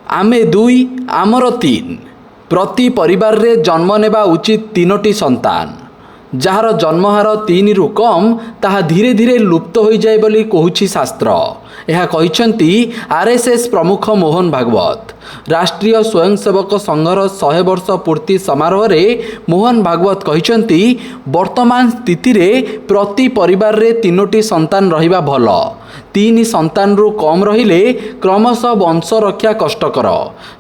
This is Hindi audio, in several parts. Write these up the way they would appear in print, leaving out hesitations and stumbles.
आमे दुई आमर तीन प्रति परिवार रे जन्म नेबा उचित तीनोटी संतान जार जन्महार तीन रु कम ताहा धीरे धीरे लुप्त हो जाए बोली कहूछि शास्त्र। यह कहिसेंती आरएसएस प्रमुख मोहन भागवत। राष्ट्रीय स्वयंसेवक संघर 100 वर्ष पूर्ति समारोह रे मोहन भागवत कहिसेंती वर्तमान स्थिति रे प्रति परिवार रे तीनोटी संतान रहिबा भल। तीन संतान रु कम रहिले क्रमशः वंश रक्षा कष्टकर।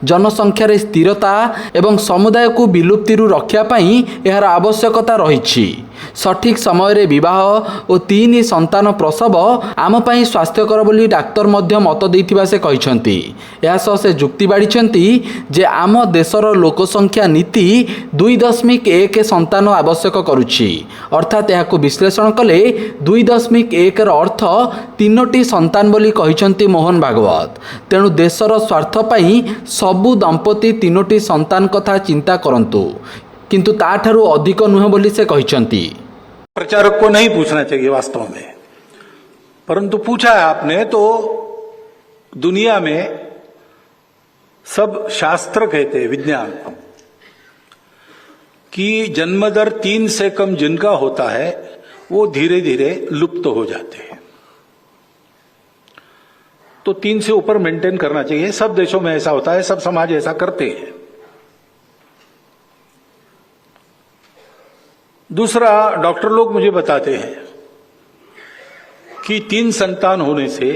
जनसंख्या रे स्थिरता एवं समुदाय को विलुप्ति रु रक्षा पाई एहार आवश्यकता रहिछि। सठिक समय रे विवाह और तीन संतान प्रसव आम पाई स्वास्थ्यकर बोली डाक्तर मध्य मत देइथिबा से कहिसेंती। एहा सह से जुक्ति बाड़ीचंती जे आम देशर लोकसंख्या नीति 2.1 संतान आवश्यक करुछि। अर्थात एहाको विश्लेषण कले 2.1 र अर्थ तीनोटी संतान बोली कहिसेंती मोहन भागवत। तेणु देशर स्वार्थ पाई सबु दंपति तीनोटी संतान कथा चिंता करंतु, किंतु ताठारु अधिक नुह बोली से कहिसेंती। प्रचारक को नहीं पूछना चाहिए वास्तव में, परंतु पूछा है आपने तो दुनिया में सब शास्त्र कहते हैं, विज्ञान, कि जन्म दर 3 से कम जिनका होता है वो धीरे धीरे लुप्त हो जाते हैं। तो 3 से ऊपर मेंटेन करना चाहिए। सब देशों में ऐसा होता है, सब समाज ऐसा करते हैं। दूसरा, डॉक्टर लोग मुझे बताते हैं कि 3 संतान होने से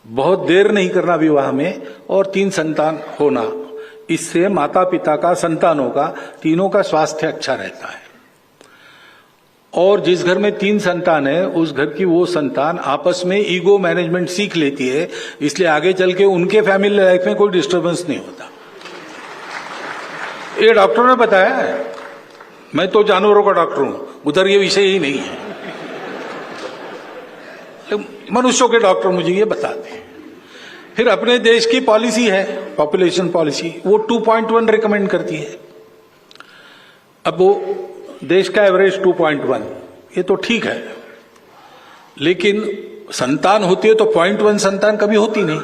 बहुत देर नहीं करना विवाह में, और 3 संतान होना, इससे माता पिता का, संतानों का, तीनों का स्वास्थ्य अच्छा रहता है। और जिस घर में 3 संतान है उस घर की वो संतान आपस में ईगो मैनेजमेंट सीख लेती है, इसलिए आगे चल के उनके फैमिली लाइफ में कोई डिस्टर्बेंस नहीं होता। ये डॉक्टर ने बताया है, मैं तो जानवरों का डॉक्टर हूं, उधर ये विषय ही नहीं है। मनुष्यों के डॉक्टर मुझे ये बताते हैं। फिर अपने देश की पॉलिसी है, पॉपुलेशन पॉलिसी, वो 2.1 रिकमेंड करती है। अब वो देश का एवरेज 2.1, ये तो ठीक है, लेकिन संतान होती है तो 0.1 संतान कभी होती नहीं।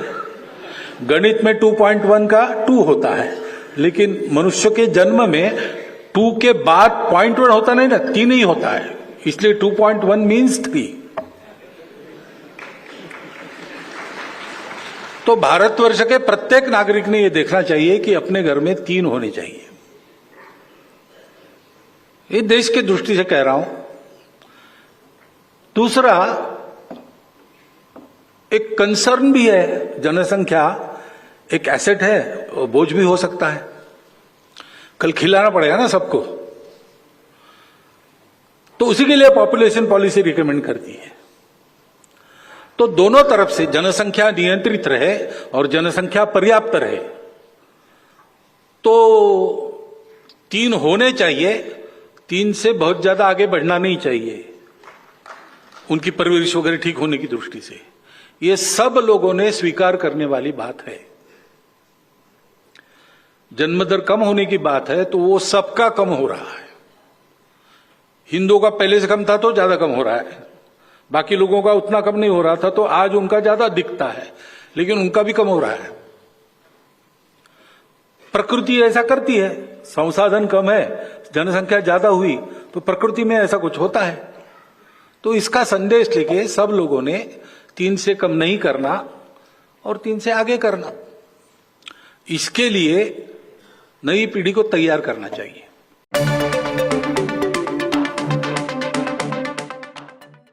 गणित में 2.1 का 2 होता है, लेकिन मनुष्य के जन्म में 2 के बाद 0.1 होता नहीं ना, 3 ही होता है, इसलिए 2.1 मीन्स 3। तो भारतवर्ष के प्रत्येक नागरिक ने यह देखना चाहिए कि अपने घर में 3 होने चाहिए। ये देश की दृष्टि से कह रहा हूं। दूसरा, एक कंसर्न भी है, जनसंख्या एक एसेट है, बोझ भी हो सकता है। कल खिलाना पड़ेगा ना सबको, तो उसी के लिए पॉपुलेशन पॉलिसी रिकमेंड करती है। तो दोनों तरफ से जनसंख्या नियंत्रित रहे और जनसंख्या पर्याप्त रहे, तो 3 होने चाहिए। 3 से बहुत ज्यादा आगे बढ़ना नहीं चाहिए, उनकी परवरिश वगैरह ठीक होने की दृष्टि से। ये सब लोगों ने स्वीकार करने वाली बात है। जन्म दर कम होने की बात है तो वो सबका कम हो रहा है। हिंदुओं का पहले से कम था तो ज्यादा कम हो रहा है, बाकी लोगों का उतना कम नहीं हो रहा था, तो आज उनका ज्यादा दिखता है, लेकिन उनका भी कम हो रहा है। प्रकृति ऐसा करती है, संसाधन कम है, जनसंख्या ज्यादा हुई तो प्रकृति में ऐसा कुछ होता है। तो इसका संदेश लेके सब लोगों ने 3 से कम नहीं करना और 3 से आगे करना, इसके लिए नई पीढ़ी को तैयार करना चाहिए।